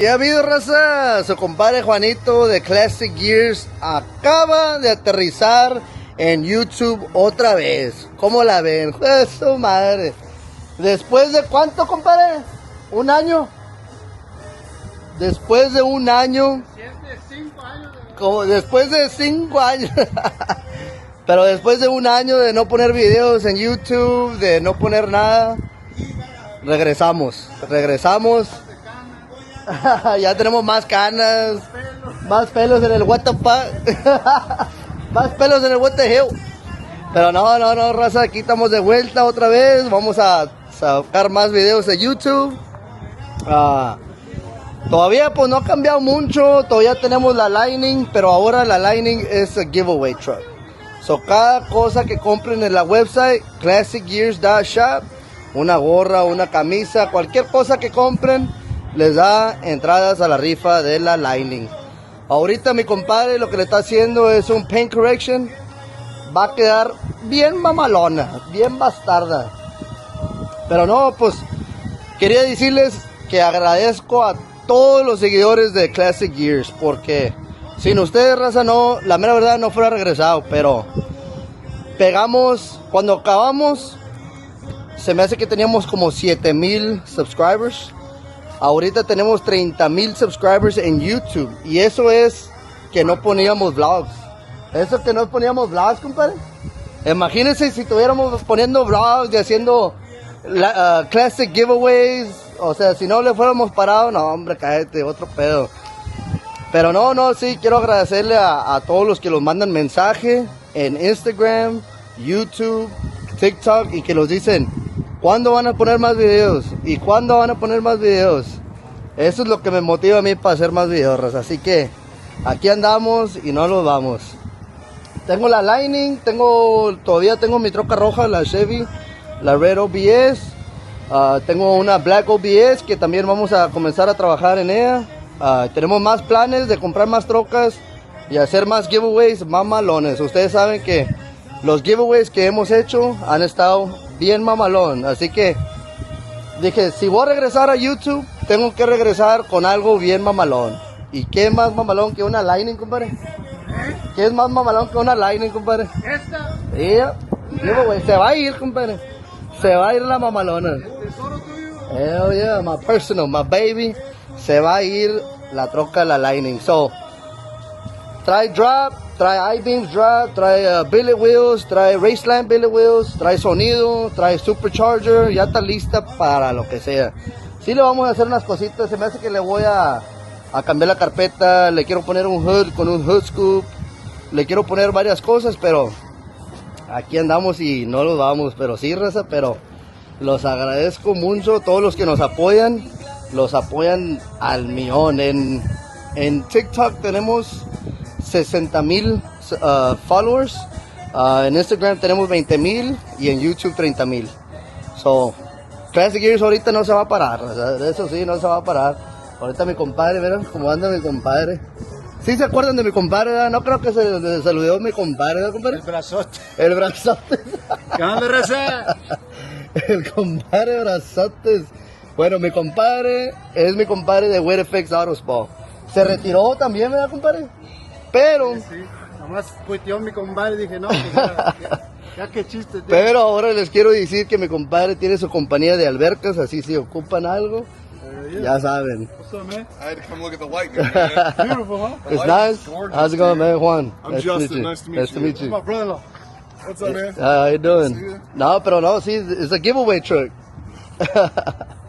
Ya ha habido, raza, su compadre Juanito de Classic Gears acaba de aterrizar en YouTube otra vez. ¿Cómo la ven? ¡Joder, su madre! ¿Después de cuánto, compadre? ¿Un año? Después de un año. Como después de 5 años. Pero después de un año de no poner videos en YouTube, de no poner nada, regresamos. Ya tenemos más canas, más pelos en el what the fuck. Más pelos en el what the hell. Pero no, raza, aquí estamos de vuelta otra vez. Vamos a sacar más videos de YouTube. Todavía pues no ha cambiado mucho. Todavía tenemos la Lightning, pero ahora la Lightning es a giveaway truck. So cada cosa que compren en la website classicgears.shop, una gorra, una camisa, cualquier cosa que compren, les da entradas a la rifa de la Lightning. Ahorita mi compadre lo que le está haciendo es un paint correction. Va a quedar bien mamalona, bien bastarda. Pero no, pues quería decirles que agradezco a todos los seguidores de Classic Gears, porque sin ustedes, raza, no, la mera verdad no fuera regresado. Pero pegamos, cuando acabamos, se me hace que teníamos como 7,000 subscribers. Ahorita tenemos 30,000 subscribers en YouTube. Y eso es que no poníamos vlogs. Eso que no poníamos vlogs, compadre. Imagínense si estuviéramos poniendo vlogs y haciendo classic giveaways. O sea, si no le fuéramos parado, no, hombre, cállate, otro pedo. Pero no, sí, quiero agradecerle a todos los que nos mandan mensaje en Instagram, YouTube, TikTok y que nos dicen ¿cuándo van a poner más videos? ¿Y cuándo van a poner más videos? Eso es lo que me motiva a mí para hacer más videos, así que aquí andamos y no nos vamos. Tengo la Lightning, todavía tengo mi troca roja, la Chevy, la Red OBS. Tengo una Black OBS que también vamos a comenzar a trabajar en ella. Tenemos más planes de comprar más trocas y hacer más giveaways mamalones. Ustedes saben que los giveaways que hemos hecho han estado bien mamalón, así que dije, si voy a regresar a YouTube, tengo que regresar con algo bien mamalón. ¿Y qué más mamalón que una Lightning, compadre? ¿Qué es más mamalón que una Lightning, compadre? ¿Esta? Yeah. Giveaway, se va a ir, compadre. Se va a ir la mamalona. ¿El tesoro tuyo? Hell yeah, my personal, my baby. Se va a ir la troca, la Lightning. So, trae drop, trae I-beams drop, trae billet wheels, trae Raceland billet wheels, trae sonido, trae supercharger, ya está lista para lo que sea. Sí le vamos a hacer unas cositas, se me hace que le voy a cambiar la carpeta, le quiero poner un hood con un hood scoop, le quiero poner varias cosas, pero aquí andamos y no los vamos, pero sí, raza, pero los agradezco mucho, todos los que nos apoyan, los apoyan al millón. En TikTok tenemos 60,000 followers, en Instagram tenemos 20,000 y en YouTube 30,000. So, Classic Gears ahorita no se va a parar, eso sí, no se va a parar. Ahorita mi compadre, ¿verdad? ¿Cómo anda mi compadre? ¿Sí se acuerdan de mi compadre? ¿Verdad? No creo que se saludó mi compadre, ¿verdad, compadre? El brazote. El brazote. ¿Qué onda, raza? El compadre brazotes. Bueno, mi compadre es mi compadre de Wear FX Auto Spa. Se retiró también, ¿verdad, compadre? Pero... Sí, nomás cuiteó mi compadre y dije, no, pues ya que chiste. Tío. Pero ahora les quiero decir que mi compadre tiene su compañía de albercas, así si ocupan algo, ya saben. What's up, man? I had to come look at the Lightning, man. Beautiful, huh? The It's Lightning's nice. gorgeous, How's it going, dude. man? Juan. I'm Nice to meet Justin. you. Nice to meet Nice to you. meet That's you. my brother-in-law. What's up, man? How you doing? See ya. No, pero no, see, it's a giveaway truck.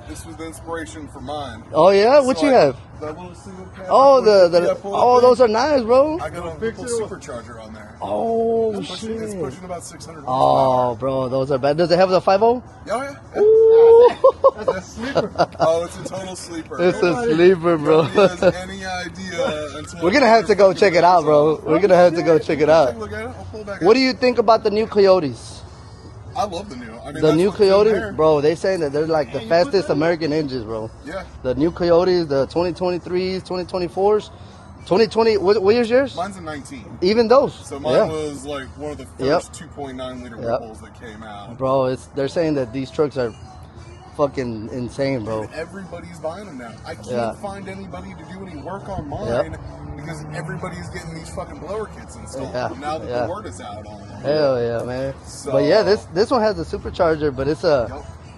This was the inspiration for mine. Oh yeah, what So you have? The little single cab. Oh, Yeah, pull up those thing. are nice, bro. I got a little supercharger on there. Oh It's shit. pushing about 600 Oh, bro, those are bad. Does it have the 5.0? Oh, yeah. That's a sleeper. Oh, it's a total sleeper. It's a sleeper, bro. Nobody has any idea until We're gonna have to go check it out, bro. We're gonna have to go check it out. Take a look at it. I'll pull it back What up. do you think about the new Coyotes? I love the new. I mean, The that's new what's in Coyotes, there. bro, they saying that they're like the fastest American engines, bro. Yeah. The new Coyotes, the 2023s, 2024s, 2020, what year's yours? Mine's a 19. Even those. So mine Yeah. was like one of the Yep. first 2.9 liter Yep. Red Bulls that came out. Bro, they're saying that these trucks are fucking insane, bro. Everybody's buying them now. I can't Yeah. find anybody to do any work on mine because everybody's getting these fucking blower kits installed Yeah, now that yeah. the word is out on them. Hell yeah, man. So- But yeah, this one has a supercharger, but it's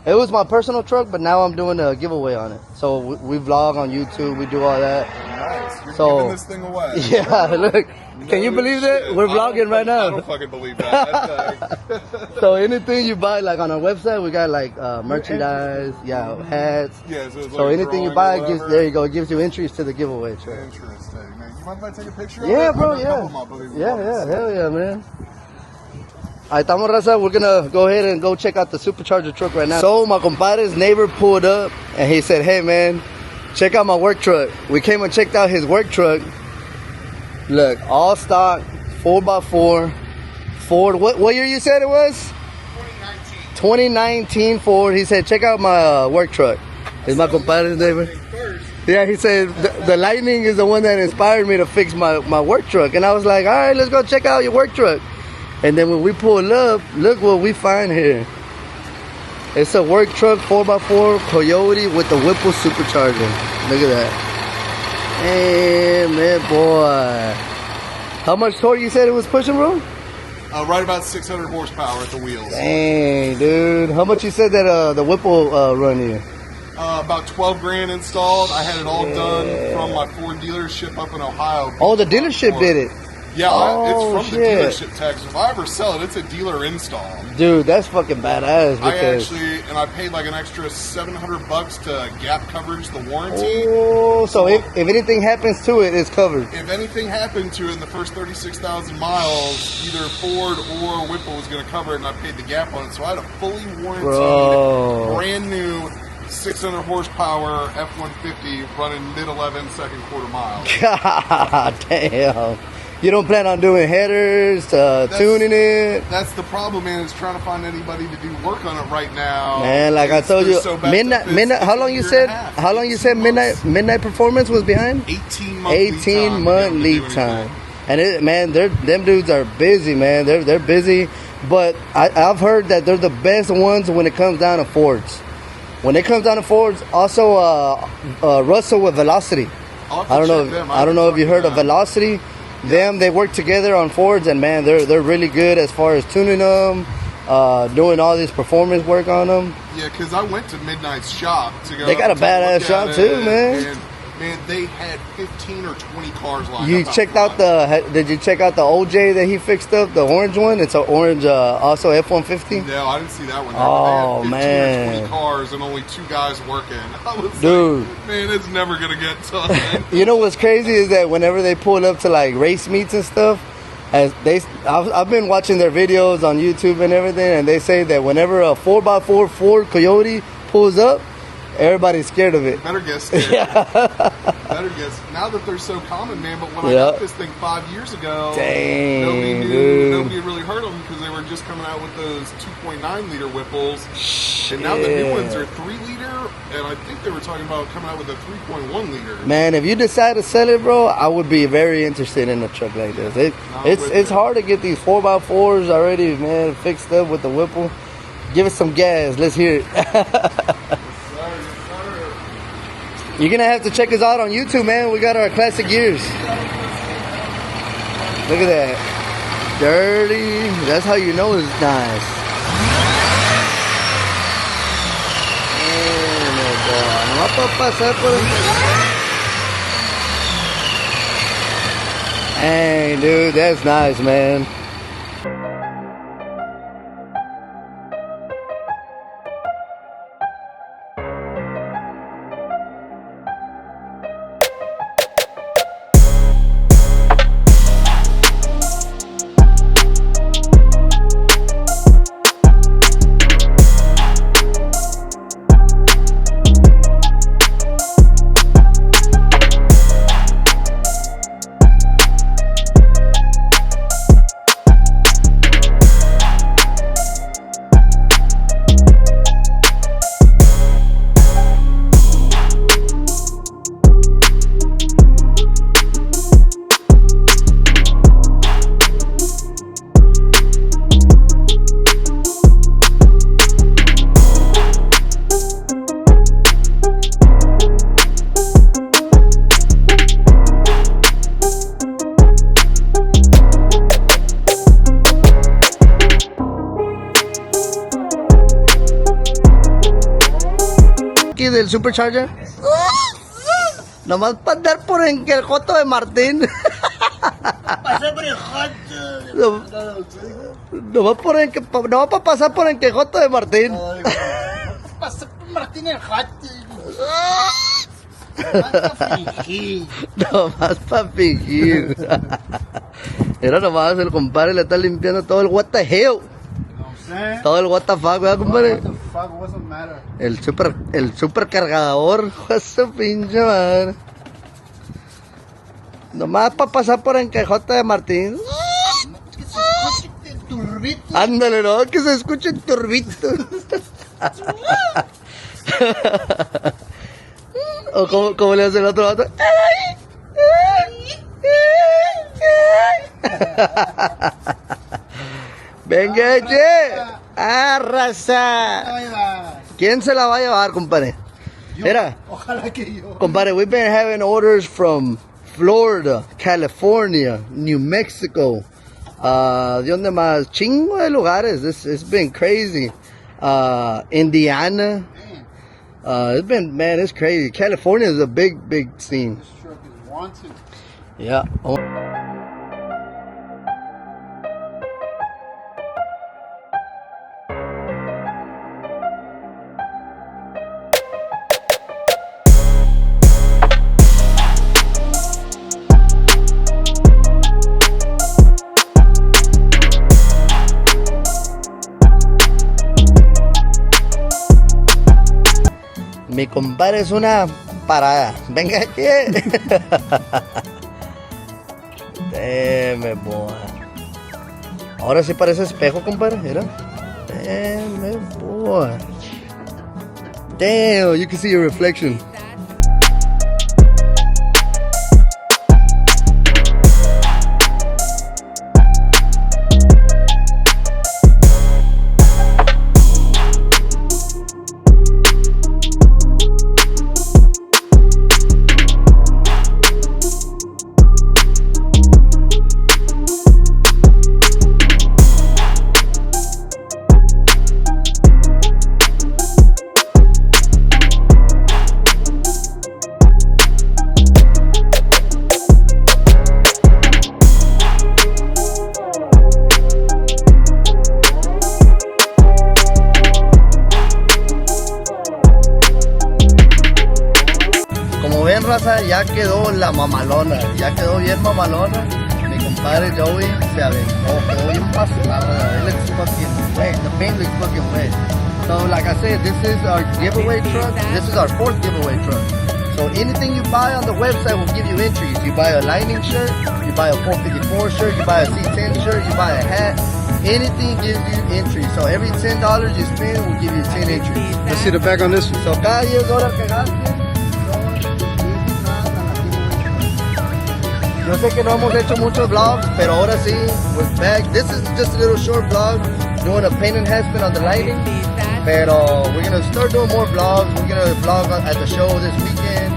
it was my personal truck, but now I'm doing a giveaway on it. So we vlog on YouTube, we do all that. Nice. You're So- giving this thing away. Yeah, look. Can you No believe that? shit. We're I don't vlogging right I now. don't fucking believe that. So anything you buy, like on our website, we got like merchandise, hats. Yeah, so it's So like a anything you drawing buy, or gives, whatever. there you go. It gives you entries to the giveaway. Truck. Interesting, man. You mind if I take a picture of Yeah, it? bro, I know a couple yeah. of my buddies Yeah, want yeah, it, so- hell yeah, man. Alright, estamos raza. We're gonna go ahead and go check out the supercharger truck right now. So my compadre's neighbor pulled up and he said, "Hey man, check out my work truck." We came and checked out his work truck. Look, all stock, 4x4, Ford. What year you said it was? 2019 Ford. He said, "Check out my work truck." Is my compadre's neighbor? Yeah, he said the Lightning is the one that inspired me to fix my work truck. And I was like, all right, let's go check out your work truck. And then when we pull up, look what we find here. It's a work truck 4x4 Coyote with the Whipple supercharger. Look at that. Damn, man, boy. How much torque you said it was pushing, bro? Right about 600 horsepower at the wheels. Dang, dude. How much you said that the Whipple run you? About 12 grand installed. I had it all done from my Ford dealership up in Ohio. Oh, the dealership did it. Yeah, Oh, it's from shit. the dealership tax. If I ever sell it, it's a dealer install. Dude, that's fucking badass. Because I paid like an extra $700 to gap coverage the warranty. Oh, so if anything happens to it, it's covered. If anything happened to it in the first 36,000 miles, either Ford or Whipple was going to cover it, and I paid the gap on it. So I had a fully warranted, Bro. brand new 600 horsepower F-150 running mid-11 second quarter mile. God damn. You don't plan on doing headers, tuning it? That's the problem, man. Is trying to find anybody to do work on it right now. Man, like I told you, They're so bad midnight. that Midnight. it's How long you a year said? and a half, How long you 18 said? months. Midnight Performance was behind. 18-month 18-month lead time. And it, man, them dudes are busy, man. They're busy, but I've heard that they're the best ones when it comes down to Fords. When it comes down to Fords, also Russell with Velocity. I don't know. I don't know if you heard of Velocity. Them, they work together on Fords, and man, they're really good as far as tuning them, doing all this performance work on them. Yeah, because I went to Midnight's shop to go. They got a to look badass at shop it, too, man. And, man, they had 15 or 20 cars lined You up. checked out did you check out the OJ that he fixed up, the orange one? It's an orange, also F-150. No, I didn't see that one. Oh, they had 15 man. or 20 cars and only 2 guys working. I was Dude. like, man, it's never gonna get done. You know what's crazy is that whenever they pull up to like race meets and stuff, I've been watching their videos on YouTube and everything, and they say that whenever a 4x4 Ford Coyote pulls up, everybody's scared of it. Better guess. Better guess. Now that they're so common, man. But when I Yep. got this thing 5 years ago, Dang, nobody knew. dude. Nobody really heard of them because they were just coming out with those 2.9 liter Whipples. And now the new ones are 3 liter, and I think they were talking about coming out with a 3.1 liter. Man, if you decide to sell it, bro, I would be very interested in a truck like this. It's hard to get these 4x4s already, man, fixed up with the Whipple. Give us some gas. Let's hear it. You're gonna have to check us out on YouTube, man. We got our classic gears. Look at that. Dirty. That's how you know it's nice. No va a pasar por el... Hey, dude, that's nice, man. del Supercharger? Nomás para andar por en que el Joto de Martín. Pasé por el hot. Nomás para pasar por en que Joto de Martín. Pasé por Martín el hot. Nomás para fingir. Era nomás el compadre le está limpiando todo el what the hell. Todo el what the fuck, ¿verdad, compadre? What the fuck, what's the matter? El super cargador. Su pinche madre. Nomás para pasar por en Quejota de Martín. Que se escuche el turbito. Ándale, ¿no? Que se escuche el turbito. ¿O cómo le hace el otro vato? Venga, che. Arrasa. Ahí va. ¿Quién se la va a llevar, compadre? Yo, Mira, ojalá que yo. compadre, we've been having orders from Florida, California, New Mexico. ¿De dónde más? Chingo de lugares. It's been crazy. Indiana. It's been, man, it's crazy. California is a big scene. This truck is wanted. Yeah. Oh. Mi compadre es una parada. Venga aquí. Deme, boy. Ahora sí parece espejo, compadre. Mira. Deme, boy. Damn, you can see your reflection. Como ven, raza, ya quedó la mamalona, ya quedó bien mamalona. Mi compadre Joey se aventó, quedó bien pasado. It looks fucking wet, the paint looks fucking wet. So like I said, this is our giveaway truck. This is our 4th giveaway truck. So anything you buy on the website will give you entries. You buy a Lightning shirt, you buy a 454 shirt, you buy a C10 shirt, you buy a hat. Anything gives you entries. So every $10 you spend will give you 10 entries. Let's see the back on this one. So cada $10 que gastes, yo sé que no hemos hecho muchos vlogs, pero ahora sí, we're back. This is just a little short vlog, doing a paint enhancement on the lighting. Pero we're gonna start doing more vlogs. We're gonna vlog at the show this weekend.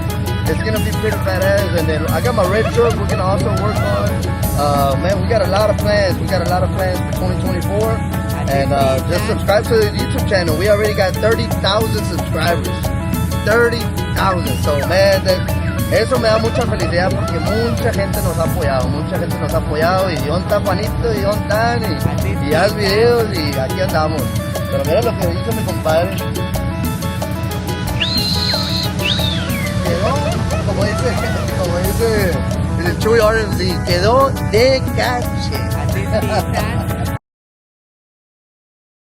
It's gonna be pretty badass. And then I got my red truck. We're gonna also work on. Man, we got a lot of plans. We got a lot of plans for 2024. And just subscribe to the YouTube channel. We already got 30,000 subscribers. 30,000. So man, eso me da mucha felicidad porque mucha gente nos ha apoyado, y ¿dónde está Juanito? ¿Y dónde están? Y haz videos y aquí andamos. Pero mira lo que hizo mi compadre. Quedó, como dice el Chuy RMZ, quedó de caché.